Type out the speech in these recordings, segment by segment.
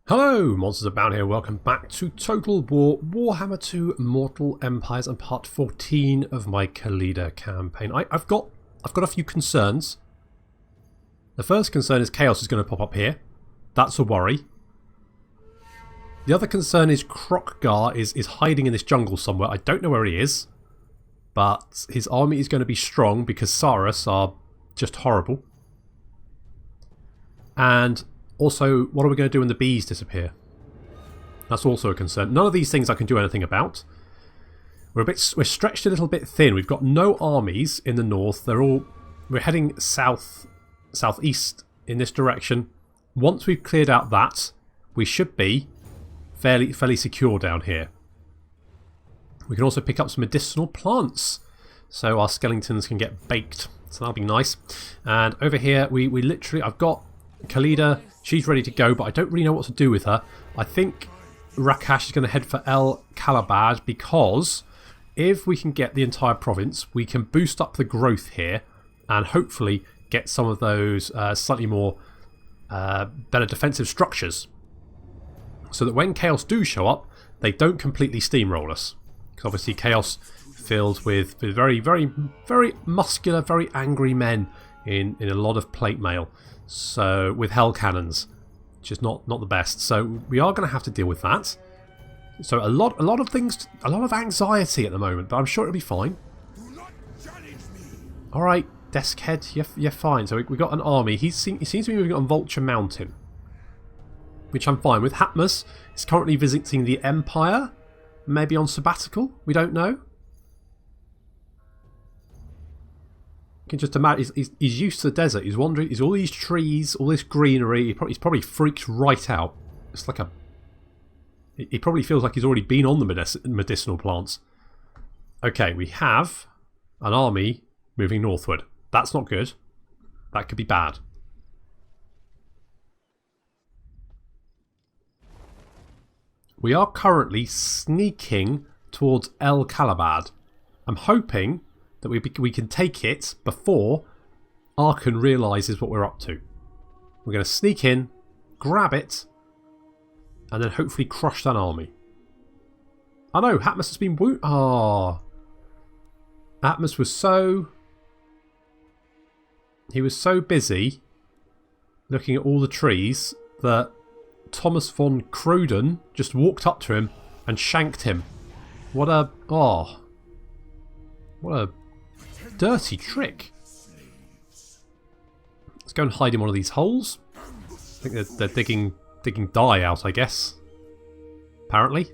Hello, Monsters Abound here. Welcome back to Total War Warhammer 2 Mortal Empires and part 14 of my Khalida campaign. I've got a few concerns. The first concern is Chaos is going to pop up here. That's a worry. The other concern is Krokgar is hiding in this jungle somewhere. I don't know where he is, but his army is going to be strong because Saurus are just horrible. And also, what are we going to do when the bees disappear? That's also a concern. None of these things I can do anything about. We're stretched a little bit thin. We've got no armies in the north. We're heading southeast in this direction. Once we've cleared out that, we should be fairly secure down here. We can also pick up some medicinal plants, so our skeletons can get baked. So that'll be nice. And over here, we literally, I've got Khalida. She's ready to go, but I don't really know what to do with her. I think Rakash is going to head for Calabar because if we can get the entire province, we can boost up the growth here and hopefully get some of those slightly more better defensive structures, so that when Chaos do show up, they don't completely steamroll us. Because obviously Chaos filled with very, very, very muscular, very angry men in a lot of plate mail. So with hell cannons, which is not the best. So we are going to have to deal with that. So a lot of things, a lot of anxiety at the moment, but I'm sure it'll be fine. All right, Deskhead, you're fine. So we got an army. He seems to be moving on Vulture Mountain, which I'm fine with. Hatmus is currently visiting the Empire, maybe on sabbatical. We don't know. You can just imagine he's used to the desert. He's wandering. He's all these trees, all this greenery. He's probably freaked right out. It's like he probably feels like he's already been on the medicinal plants. Okay, we have an army moving northward. That's not good. That could be bad. We are currently sneaking towards Calabar. I'm hoping that we can take it before Arkan realises what we're up to. We're going to sneak in, grab it, and then hopefully crush that army. Oh no, Hatmus has been wounded. Ah, Hatmus was he was so busy looking at all the trees that Thomas von Cruden just walked up to him and shanked him. What a dirty trick. Let's go and hide in one of these holes. I think they're digging dye out, I guess. Apparently,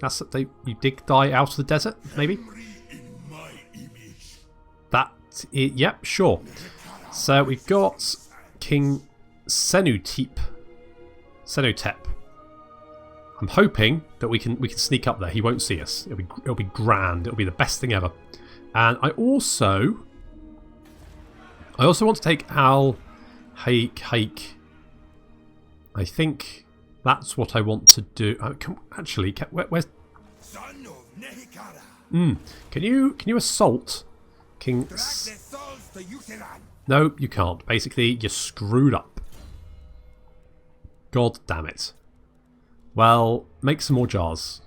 you dig dye out of the desert, maybe. Yep, sure. So we've got King Senotep. I'm hoping that we can sneak up there. He won't see us. It'll be grand. It'll be the best thing ever. And I also want to take Al Haik. I think that's what I want to do. Where's? Can you assault King? No, you can't. Basically, you're screwed up. God damn it. Well, make some more jars.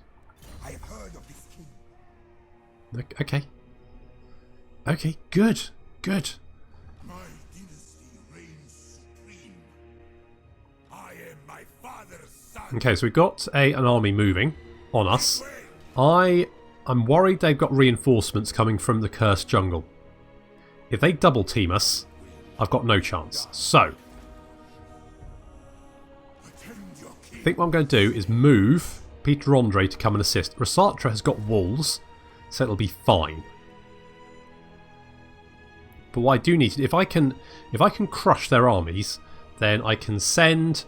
Okay. Okay, good. Okay, so we've got an army moving on us. I'm worried they've got reinforcements coming from the cursed jungle. If they double team us, I've got no chance. So I think what I'm going to do is move Peter Andre to come and assist. Rasatra has got walls, so it'll be fine. But what I do need to, if I can crush their armies, then I can send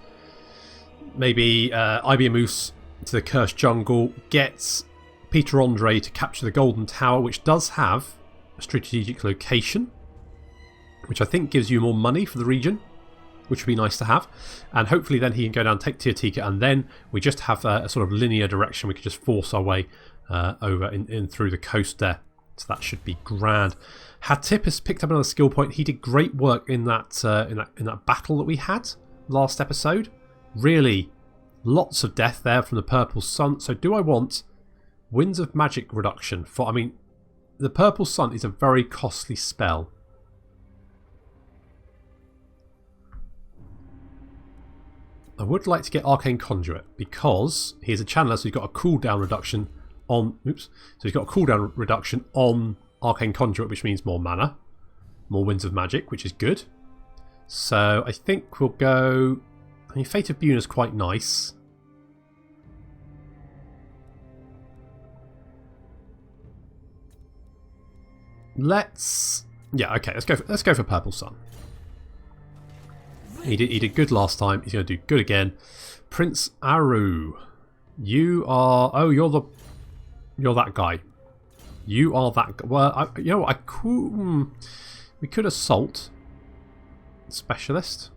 maybe Ibeamoose to the cursed jungle, get Peter Andre to capture the Golden Tower, which does have a strategic location, which I think gives you more money for the region, which would be nice to have. And hopefully then he can go down, take Tirtika, and then we just have a sort of linear direction. We can just force our way over in through the coast there. So that should be grand. Hatip has picked up another skill point. He did great work in that battle that we had last episode. Really Lots of death there from the Purple Sun. So do I want Winds of Magic reduction? I mean, the Purple Sun is a very costly spell. I would like to get Arcane Conduit because he's a channeler, so he's got a cooldown reduction on... Oops. So he's got a cooldown reduction on Arcane Conduit, which means more mana. More Winds of Magic, which is good. So I think we'll go... I mean, Fate of Bune is quite nice. Let's... Yeah, okay, let's go for Purple Sun. He did good last time. He's going to do good again. Prince Aru. You are... Oh, you're that guy. You are that guy. Well, you know what? We could assault. Specialist.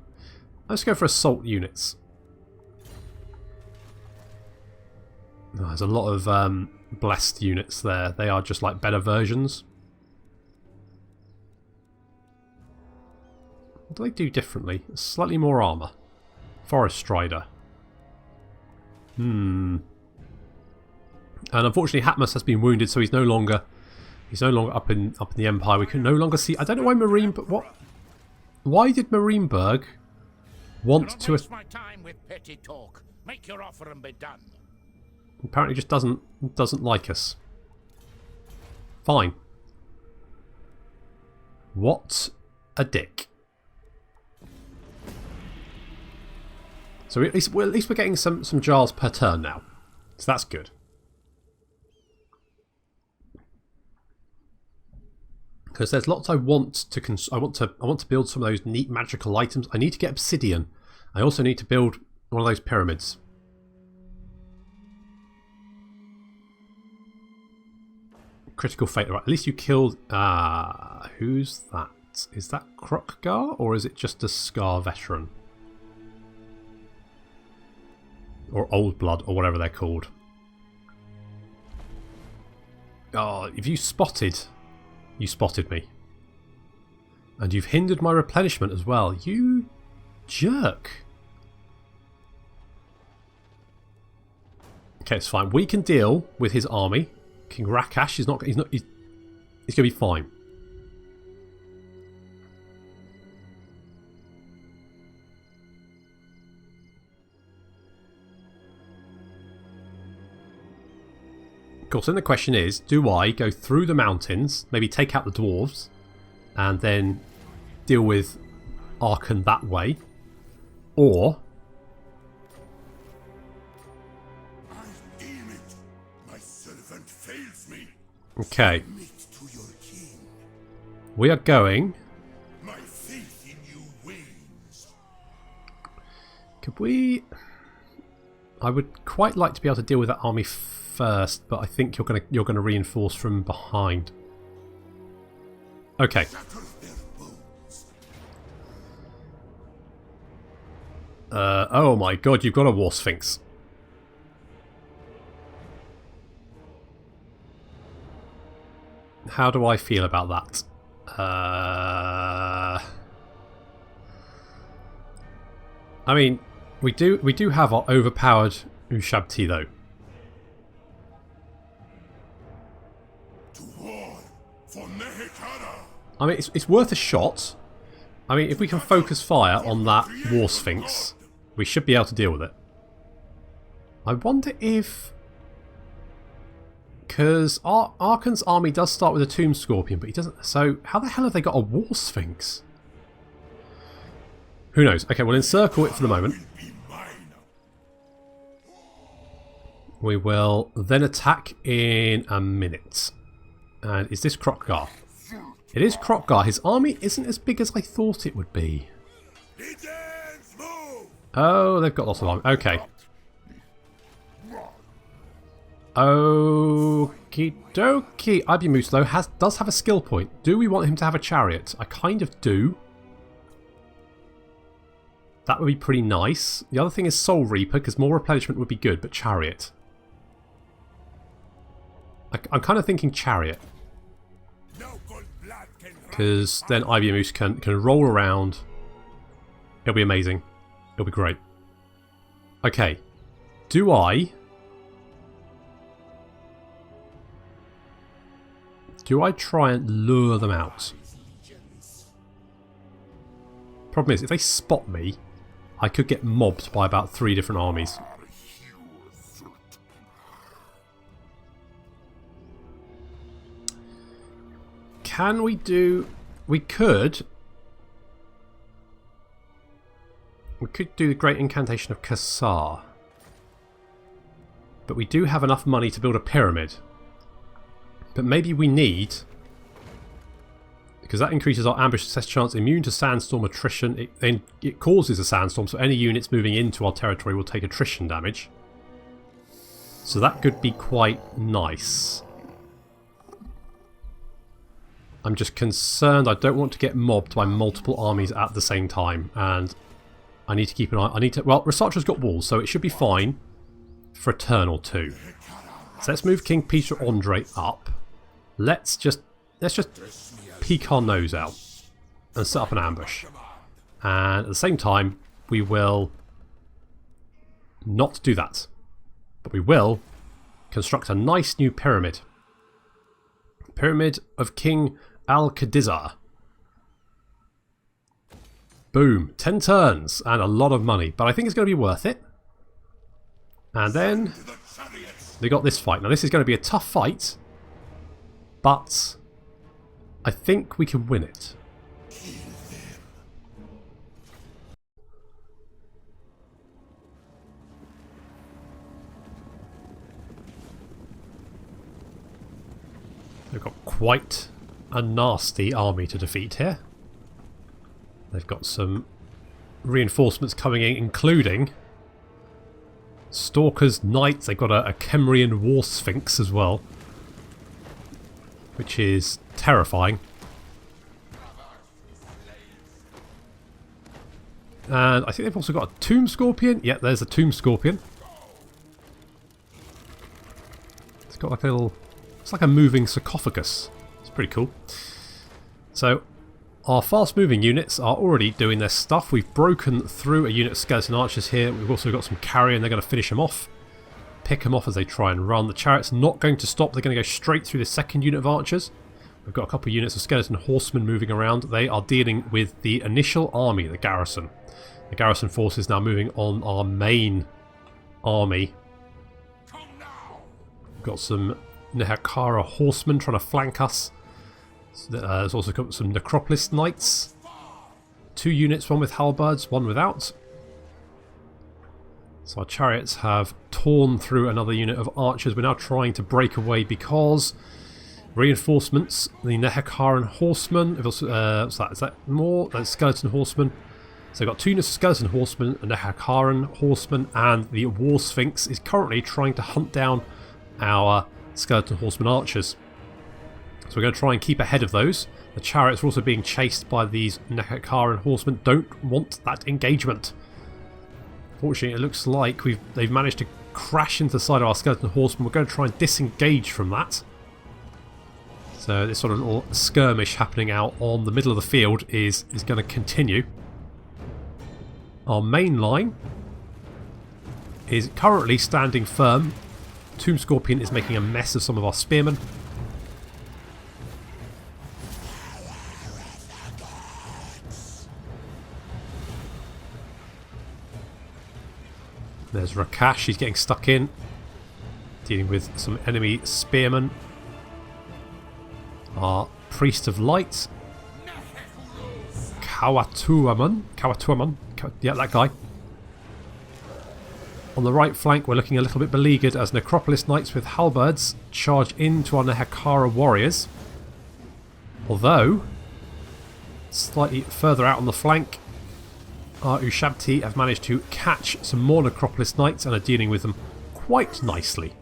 Let's go for assault units. Oh, there's a lot of blessed units there. They are just like better versions. What do they do differently? Slightly more armour. Forest Strider. And unfortunately Hatmus has been wounded, so he's no longer up in the Empire. We can no longer see... I don't know why Marine... But what... Why did Marienburg want to... Waste my time with petty talk. Make your offer and be done. Apparently just doesn't like us. Fine. What a dick. So at least we're getting some jars per turn now, so that's good. Because there's lots I want to I want to build some of those neat magical items. I need to get obsidian. I also need to build one of those pyramids. Critical fate. Right, at least you killed. Who's that? Is that Krokgar or is it just a Scar veteran? Or Old Blood, or whatever they're called. Oh, if you spotted me. And you've hindered my replenishment as well. You jerk. Okay, it's fine. We can deal with his army. King Rakash is he's going to be fine. Of course, then the question is, do I go through the mountains, maybe take out the dwarves, and then deal with Arkan that way? Or... I deem it. My servant fails me. Okay. Submit to your king. We are going... My faith in you wanes. Could we... I would quite like to be able to deal with that army first, but I think you're gonna reinforce from behind. Okay. Oh my god, you've got a War Sphinx. How do I feel about that? I mean, we do have our overpowered Ushabti though. I mean, it's worth a shot. I mean, if we can focus fire on that War Sphinx, we should be able to deal with it. I wonder if... Because Arkan's army does start with a Tomb Scorpion, but he doesn't... So, how the hell have they got a War Sphinx? Who knows? Okay, we'll encircle it for the moment. We will then attack in a minute. And is this Krokgar? It is Krokgar. His army isn't as big as I thought it would be. Oh, they've got lots of army. Okay. Okie dokie. Ibeamoose, though, does have a skill point. Do we want him to have a chariot? I kind of do. That would be pretty nice. The other thing is Soul Reaper, because more replenishment would be good, but chariot. I'm kind of thinking chariot. Because then Ibeamoose can roll around. It'll be amazing. It'll be great. Okay. Do I try and lure them out? Problem is, if they spot me, I could get mobbed by about 3 different armies. Can we do... We could do the Great Incantation of Kassar. But we do have enough money to build a pyramid. But maybe we need... Because that increases our ambush success chance, immune to sandstorm attrition. It causes a sandstorm, so any units moving into our territory will take attrition damage. So that could be quite nice. I'm just concerned I don't want to get mobbed by multiple armies at the same time. And I need to keep an eye... Well, Resatra's got walls, so it should be fine for a turn or two. So let's move King Peter Andre up. Let's just peek our nose out and set up an ambush. And at the same time, we will not do that. But we will construct a nice new pyramid. Pyramid of King Al-Khadizar. Boom. 10 turns and a lot of money. But I think it's going to be worth it. And then they got this fight. Now this is going to be a tough fight. But I think we can win it. They've got quite a nasty army to defeat here. They've got some reinforcements coming in, including Stalkers, Knights. They've got a Kemrian War Sphinx as well, which is terrifying. And I think they've also got a Tomb Scorpion. Yeah, there's a Tomb Scorpion. It's got like a little... It's like a moving sarcophagus. It's pretty cool. So, our fast-moving units are already doing their stuff. We've broken through a unit of skeleton archers here. We've also got some carrier, and they're going to finish them off. Pick them off as they try and run. The chariot's not going to stop. They're going to go straight through the second unit of archers. We've got a couple of units of skeleton horsemen moving around. They are dealing with the initial army, the garrison. The garrison force is now moving on our main army. We've got some Nehakara horsemen trying to flank us. There's also got some Necropolis Knights. 2 units, one with halberds, one without. So our chariots have torn through another unit of archers. We're now trying to break away because reinforcements, the Nehakaran horsemen, what's that? Is that more? That's skeleton horsemen. So we've got 2 units of skeleton horsemen, a Nehakaran horseman, and the War Sphinx is currently trying to hunt down our skeleton horseman archers. So we're going to try and keep ahead of those. The chariots are also being chased by these Nehakaran horsemen. Don't want that engagement. Fortunately, it looks like they've managed to crash into the side of our skeleton horsemen. We're going to try and disengage from that. So this sort of little skirmish happening out on the middle of the field is going to continue. Our main line is currently standing firm. Tomb Scorpion is making a mess of some of our spearmen. There's Rakash, he's getting stuck in, dealing with some enemy spearmen. Our Priest of Light, Kawatuaman, yeah, that guy. On the right flank, we're looking a little bit beleaguered as Necropolis Knights with halberds charge into our Nehakara warriors. Although, slightly further out on the flank, our Ushabti have managed to catch some more Necropolis Knights and are dealing with them quite nicely.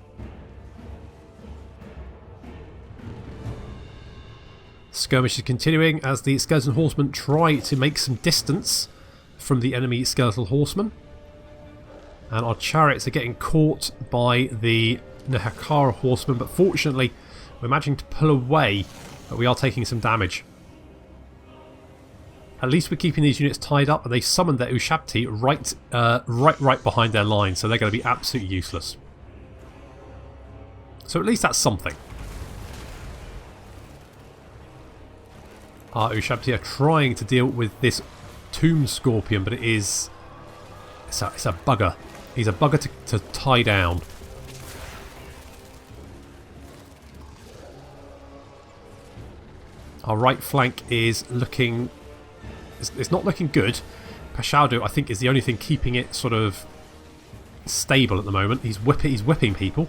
Skirmish is continuing as the skeleton horsemen try to make some distance from the enemy skeletal horsemen. And our chariots are getting caught by the Nehakara horsemen, but fortunately we're managing to pull away, but we are taking some damage. At least we're keeping these units tied up, and they summoned their Ushabti right behind their line, so they're going to be absolutely useless. So at least that's something. Our Ushabti are trying to deal with this Tomb Scorpion, but it's a bugger. He's a bugger to tie down. Our right flank is looking... It's not looking good. Pashaudo, I think, is the only thing keeping it sort of stable at the moment. He's whipping people.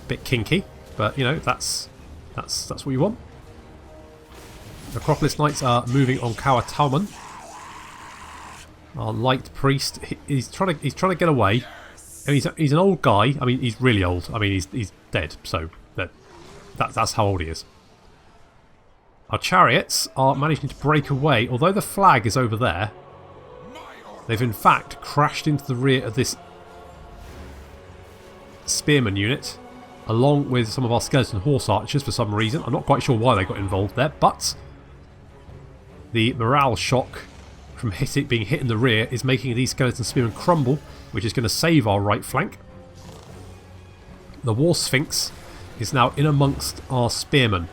Bit kinky, but you know that's what you want. Necropolis Knights are moving on Kawatalman. Our light priest, he's trying to get away. And he's an old guy. I mean, he's really old. I mean, he's dead. So that's how old he is. Our chariots are managing to break away, although the flag is over there. They've in fact crashed into the rear of this spearman unit, along with some of our skeleton horse archers for some reason. I'm not quite sure why they got involved there, but the morale shock from being hit in the rear is making these skeleton spearmen crumble, which is going to save our right flank. The War Sphinx is now in amongst our spearmen.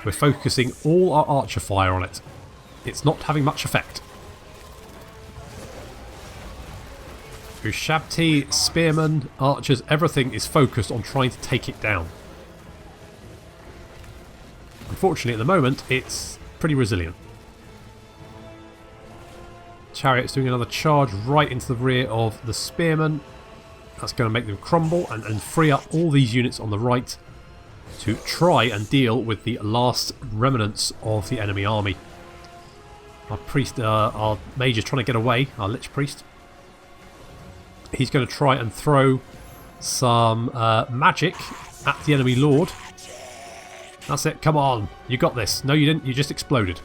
We're focusing all our archer fire on it. It's not having much effect. Ushabti, spearmen, archers, everything is focused on trying to take it down. Unfortunately, at the moment, it's pretty resilient. Chariot's doing another charge right into the rear of the spearmen. That's going to make them crumble and free up all these units on the right to try and deal with the last remnants of the enemy army. Our priest, our mage is trying to get away, our lich priest. He's going to try and throw some magic at the enemy lord. That's it, come on, you got this. No, you didn't, you just exploded.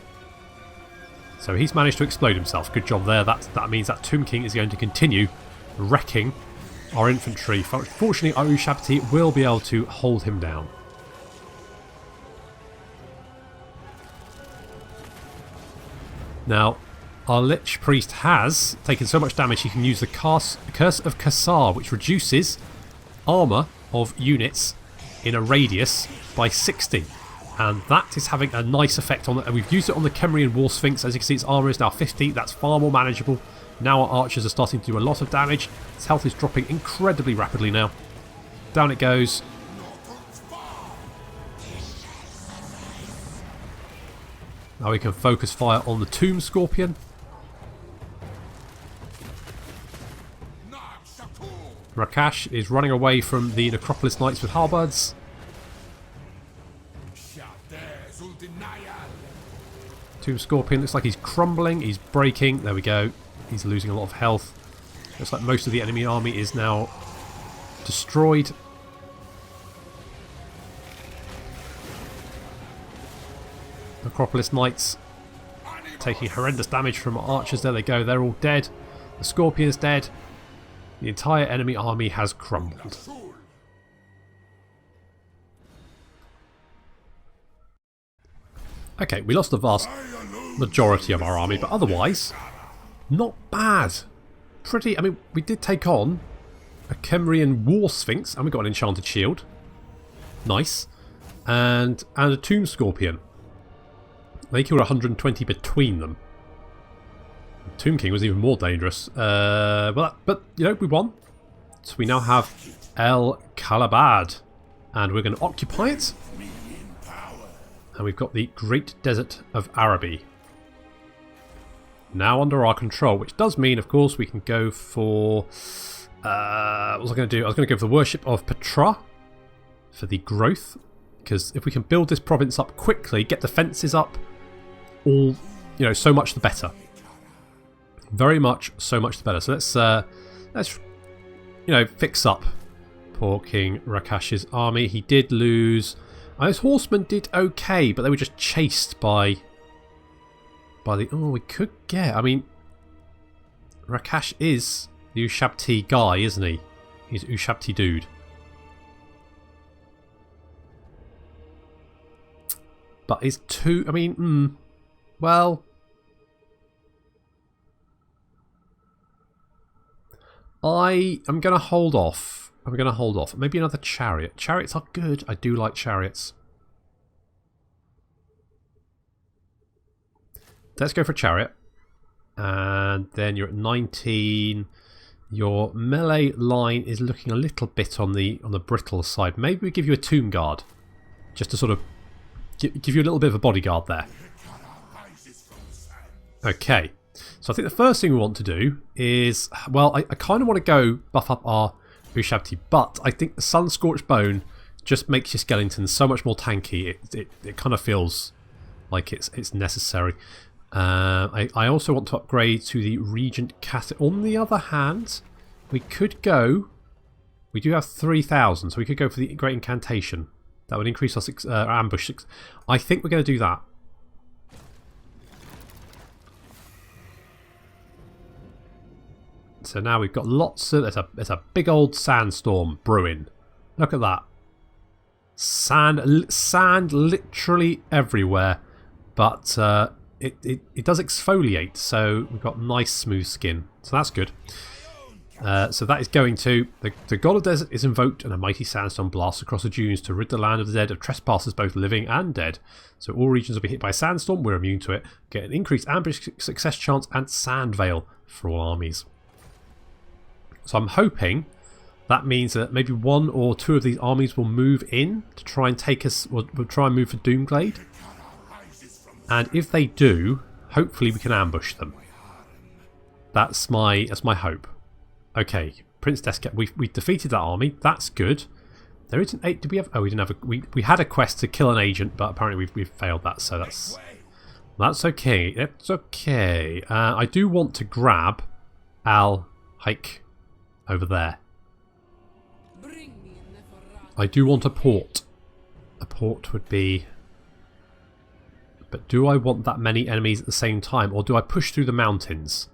So he's managed to explode himself. Good job there. That means that Tomb King is going to continue wrecking our infantry. Fortunately, our Ushabti will be able to hold him down. Now, our Lich Priest has taken so much damage he can use the Curse of Kassar, which reduces armour of units in a radius by 60. And that is having a nice effect on it. And we've used it on the Kemrian War Sphinx. As you can see, its armour is now 50. That's far more manageable. Now our archers are starting to do a lot of damage. Its health is dropping incredibly rapidly now. Down it goes. Now we can focus fire on the Tomb Scorpion. Rakash is running away from the Necropolis Knights with halberds. Tomb Scorpion looks like he's crumbling, he's breaking. There we go. He's losing a lot of health. Looks like most of the enemy army is now destroyed. Necropolis Knights taking horrendous damage from archers. There they go. They're all dead. The Scorpion is dead. The entire enemy army has crumbled. Okay, we lost the vast majority of our army, but otherwise, not bad. Pretty, I mean, we did take on a Kemrian War Sphinx, and we got an enchanted shield. Nice. And a Tomb Scorpion. They killed 120 between them. Tomb King was even more dangerous. But you know, we won. So we now have El Calabar. And we're going to occupy it. And we've got the Great Desert of Araby now under our control, which does mean, of course, we can go for... what was I going to do? I was going to go for the Worship of Petra for the growth. Because if we can build this province up quickly, get defences up, all, you know, so much the better. Very much so much the better. So let's you know, fix up poor King Rakash's army. He did lose... His horsemen did okay, but they were just chased by the... Oh, we could get... I mean, Rakash is the Ushabti guy, isn't he? He's Ushabti dude. But it's too... I mean, well... I am going to hold off. I'm going to hold off. Maybe another chariot. Chariots are good. I do like chariots. Let's go for a chariot. And then you're at 19. Your melee line is looking a little bit on the brittle side. Maybe we give you a tomb guard. Just to sort of give you a little bit of a bodyguard there. Okay. So I think the first thing we want to do is... Well, I kind of want to go buff up our Ushabti, but I think the Sun-Scorched Bone just makes your skeletons so much more tanky. It kind of feels like it's necessary. I also want to upgrade to the Regent Castle. On the other hand, we could go... We do have 3,000, so we could go for the Great Incantation. That would increase our ambush. I think we're going to do that. So now we've got lots of... There's a big old sandstorm brewing. Look at that. Sand literally everywhere. But it does exfoliate, so we've got nice smooth skin. So that's good. So that is going to... The God of Desert is invoked and a mighty sandstorm blasts across the dunes to rid the land of the dead of trespassers both living and dead. So all regions will be hit by a sandstorm. We're immune to it. Get an increased ambush success chance and sand veil for all armies. So I'm hoping that means that maybe one or two of these armies will move in to try and take us... We'll try and move for Doomglade. And if they do, hopefully we can ambush them. That's my hope. Okay, Prince Descat. We defeated that army. That's good. There isn't eight. Did we have? Oh, we didn't have. We had a quest to kill an agent, but apparently we've failed that. So that's okay. It's okay. I do want to grab Al Hike over there. I do want a port. A port would be... But do I want that many enemies at the same time? Or do I push through the mountains?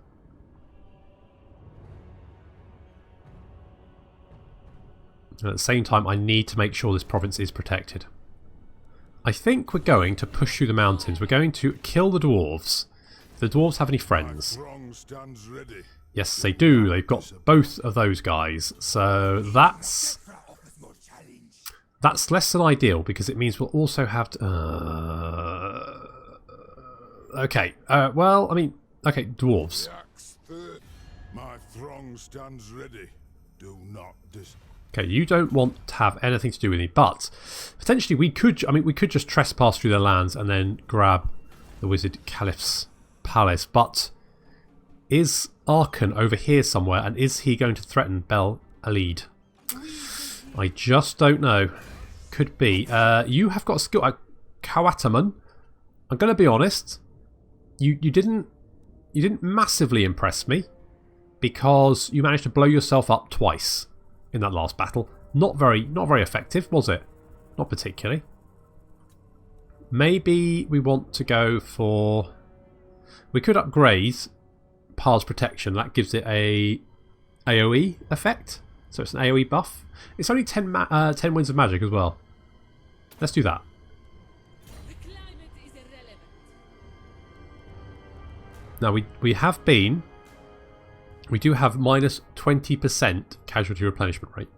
And at the same time, I need to make sure this province is protected. I think we're going to push through the mountains. We're going to kill the dwarves. Do the dwarves have any friends? Yes, they do. They've got both of those guys. So that's less than ideal because it means we'll also have to... okay. Well, I mean... Okay, dwarves. My throng stands ready. Do not Okay, you don't want to have anything to do with me, but potentially we could... I mean, we could just trespass through their lands and then grab the Wizard Caliph's palace, but is Arkan over here somewhere, and is he going to threaten Bel Alid? I just don't know. Could be. You have got a skill at Kawataman. I'm going to be honest. You didn't massively impress me because you managed to blow yourself up twice in that last battle. Not very effective, was it? Not particularly. Maybe we want to go for... We could upgrade Par's Protection. That gives it a AoE effect. So it's an AoE buff. It's only 10 Winds of Magic as well. Let's do that. Now we have been... We do have minus 20% casualty replenishment rate.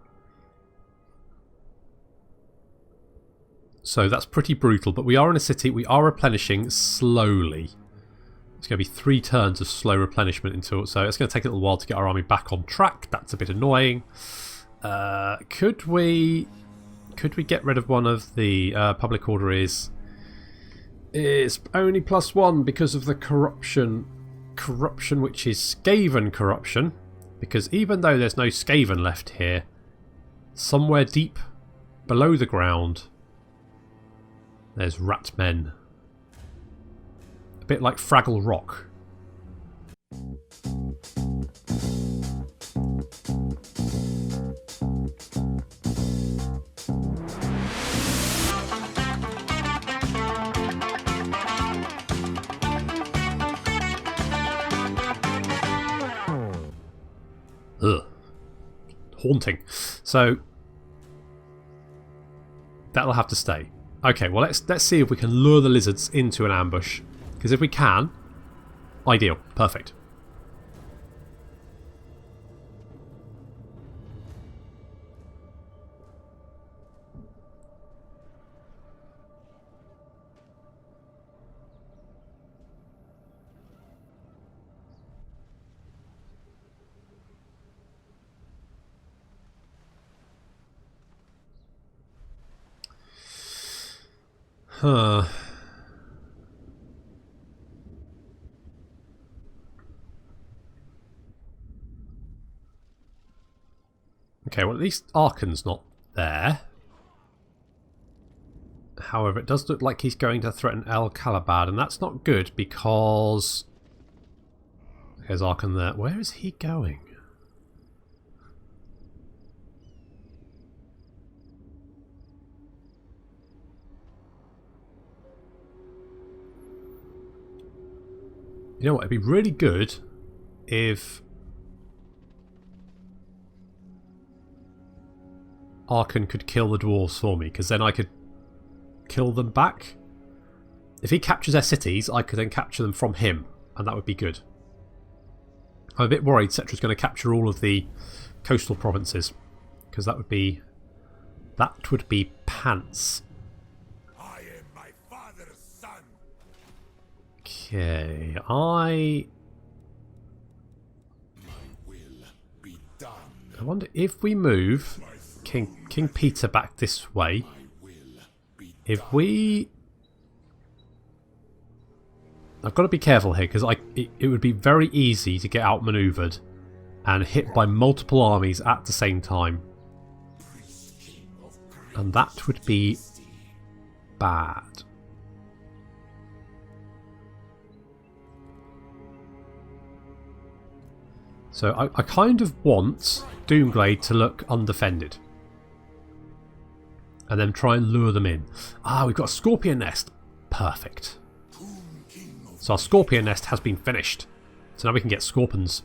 So that's pretty brutal, but we are in a city. We are replenishing slowly. It's going to be 3 turns of slow replenishment until... So it's going to take a little while to get our army back on track. That's a bit annoying. Could we get rid of one of the public order is only +1 because of the corruption which is Skaven corruption, because even though there's no Skaven left here, somewhere deep below the ground there's Ratmen, a bit like Fraggle Rock. Ugh. Haunting. So that'll have to stay. Okay, well let's see if we can lure the lizards into an ambush. Because if we can, ideal, perfect. Huh. Okay, well at least Arkan's not there. However, it does look like he's going to threaten Calabar, and that's not good because... There's Arkan there. Where is he going? You know what, it'd be really good if Arkan could kill the dwarves for me, because then I could kill them back. If he captures their cities, I could then capture them from him, and that would be good. I'm a bit worried Cetra's going to capture all of the coastal provinces, because that would be pants. I am my father's son. Okay, My will be done. I wonder if we move King Peter back this way. My will be If we... I've got to be careful here because it would be very easy to get outmaneuvered and hit by multiple armies at the same time. And that would be bad. So I kind of want Doomglade to look undefended. And then try and lure them in. Ah, we've got a Scorpion Nest. Perfect. So our Scorpion Nest has been finished. So now we can get Scorpions.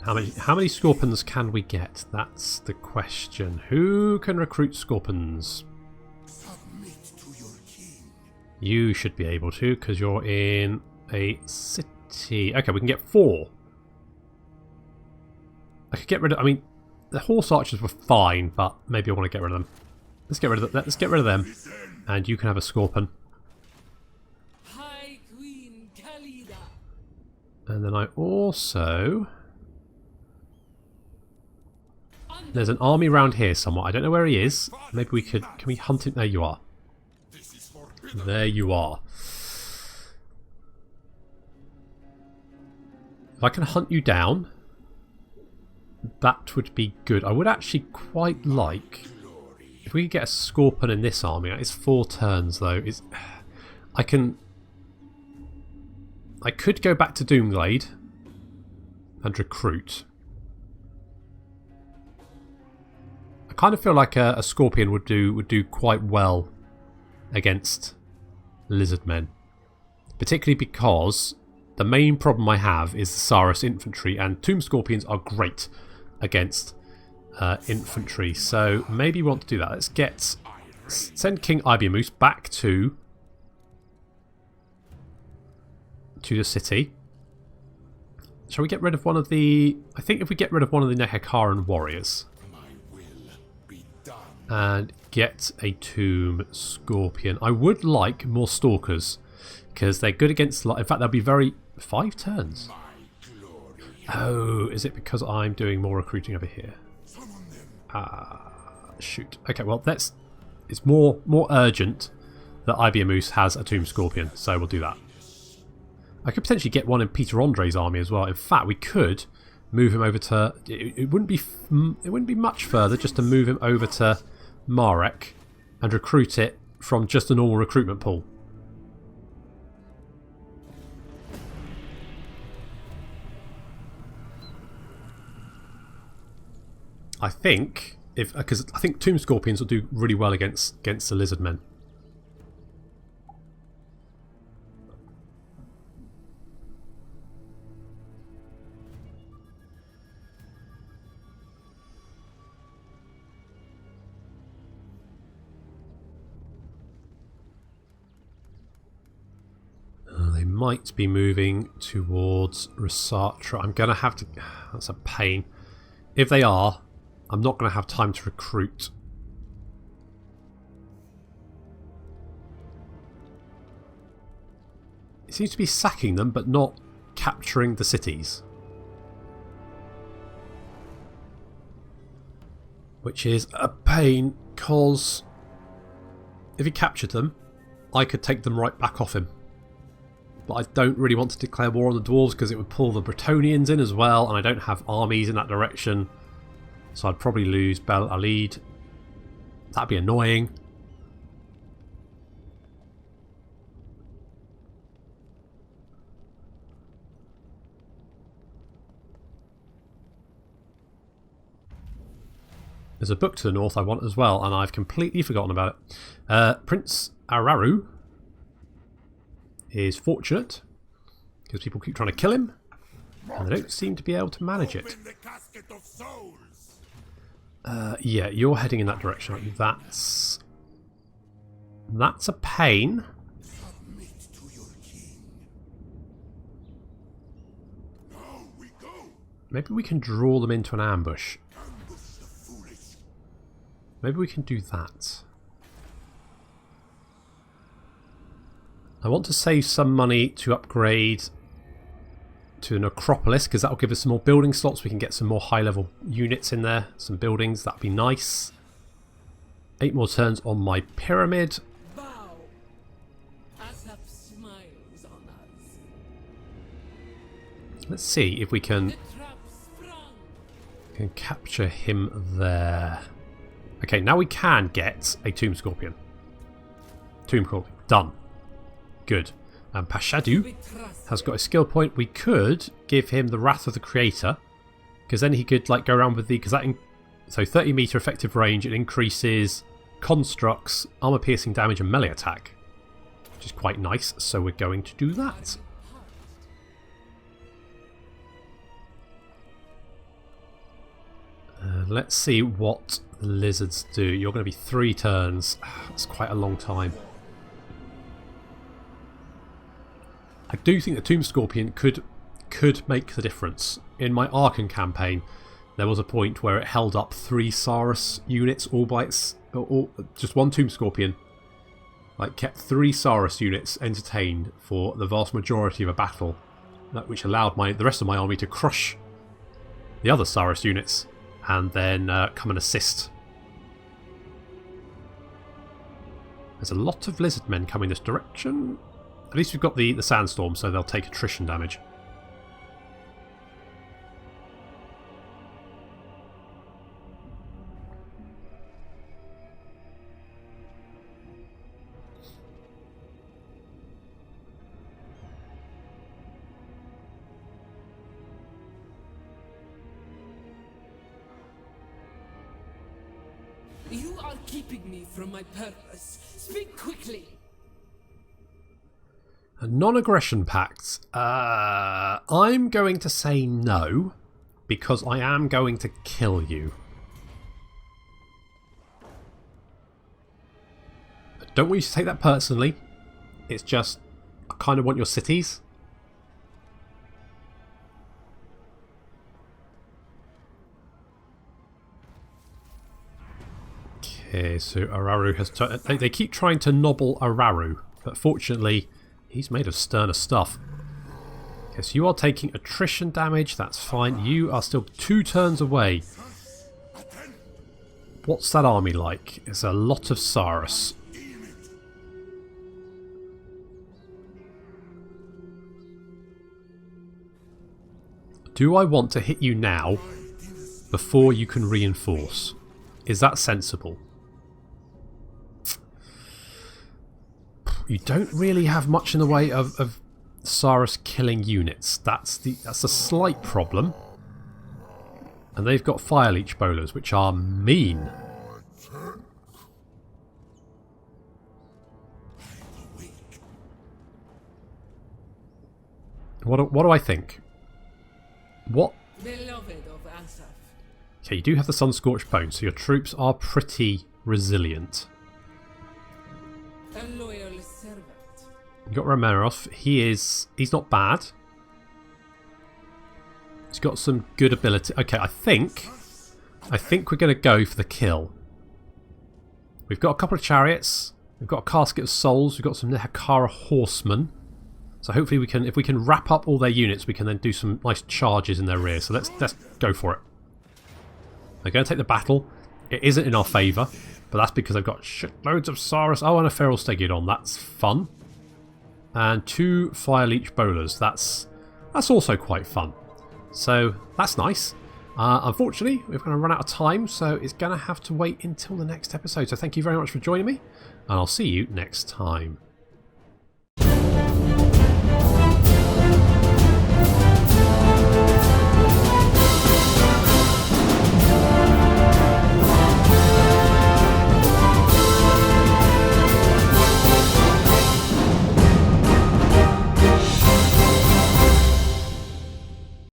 How many Scorpions can we get? That's the question. Who can recruit Scorpions? Submit to your king. You should be able to, because you're in a city. Okay, we can get 4. I could get rid of... I mean, the horse archers were fine, but maybe I want to get rid of them. Let's get rid of Let's get rid of them. And you can have a Scorpion. High Queen Khalida. And then I also... There's an army around here somewhere. I don't know where he is. Maybe we could... Can we hunt him? There you are. There you are. If I can hunt you down, that would be good. I would actually quite like... If we could get a Scorpion in this army. It's 4 turns though. I could go back to Doomglade and recruit. I kind of feel like a Scorpion would do quite well against Lizardmen. Particularly because the main problem I have is the Saurus infantry, and Tomb Scorpions are great against infantry. So maybe we want to do that. Let's send King Ibeamoose back to the city. Shall we get rid of one of the... I think if we get rid of one of the Nehekaran warriors and get a Tomb Scorpion. I would like more Stalkers because they're good against... In fact, they'll be very... 5 turns? Oh, is it because I'm doing more recruiting over here? Shoot. Okay, well, it's more urgent that Ibeamoose has a Tomb Scorpion, so we'll do that. I could potentially get one in Peter Andre's army as well. In fact, we could move him over to... It wouldn't be much further just to move him over to Marek and recruit it from just a normal recruitment pool. I think because I think Tomb Scorpions will do really well against the Lizardmen. might be moving towards Resatra. I'm going to have to... That's a pain. If they are, I'm not going to have time to recruit. It seems to be sacking them, but not capturing the cities. Which is a pain, because if he captured them, I could take them right back off him. But I don't really want to declare war on the dwarves because it would pull the Bretonnians in as well, and I don't have armies in that direction. So I'd probably lose Bel Alid. That'd be annoying. There's a book to the north I want as well, and I've completely forgotten about it. Prince Araru is fortunate because people keep trying to kill him, and they don't seem to be able to manage it. Yeah, you're heading in that direction, aren't you? That's a pain. Maybe we can draw them into an ambush. Maybe we can do that. I want to save some money to upgrade to an Acropolis because that will give us some more building slots. We can get some more high-level units in there, some buildings. That'd be nice. 8 more turns on my pyramid. Bow. Asap smiles on us. Let's see if we can The trap sprung. capture him there. Okay, now we can get a Tomb Scorpion. Tomb Scorpion. Done. Good. And Pashadu We trust has got a skill point. We could give him the Wrath of the Creator, because then he could like go around with the... So 30 meter effective range, it increases constructs, armor piercing damage and melee attack, which is quite nice. So we're going to do that. Let's see what the lizards do. You're going to be 3 turns. That's quite a long time. I do think the Tomb Scorpion could make the difference. In my Archon campaign, there was a point where it held up 3 Saurus units all by its... Or just 1 Tomb Scorpion. Like, kept 3 Saurus units entertained for the vast majority of a battle, which allowed the rest of my army to crush the other Saurus units and then come and assist. There's a lot of Lizardmen coming this direction. At least we've got the sandstorm, so they'll take attrition damage. You are keeping me from my purpose. Speak quickly. A non-aggression pact. I'm going to say no, because I am going to kill you. I don't want you to take that personally. It's just, I kind of want your cities. Okay, so Araru has... They keep trying to nobble Araru, but fortunately, he's made of sterner stuff. Okay, so you are taking attrition damage, that's fine. You are still 2 turns away. What's that army like? It's a lot of Saurus. Do I want to hit you now before you can reinforce? Is that sensible? You don't really have much in the way of Saurus killing units. That's a slight problem. And they've got fire leech bowlers, which are mean. What do I think? What? Beloved of Asaf. Okay, you do have the sun-scorched bone, so your troops are pretty resilient. A loyal servant. You got Romerov. He's not bad. He's got some good ability. Okay, I think we're going to go for the kill. We've got a couple of chariots. We've got a casket of souls. We've got some Nehakara horsemen. So hopefully we can, if we can wrap up all their units, we can then do some nice charges in their rear. So let's go for it. They're going to take the battle. It isn't in our favour, but that's because they've got shitloads of Saurus. Oh, and a Feral Stegodon. That's fun. And 2 Fire Leech Bowlers. That's also quite fun. So that's nice. Unfortunately, we're going to run out of time, so it's going to have to wait until the next episode. So thank you very much for joining me, and I'll see you next time.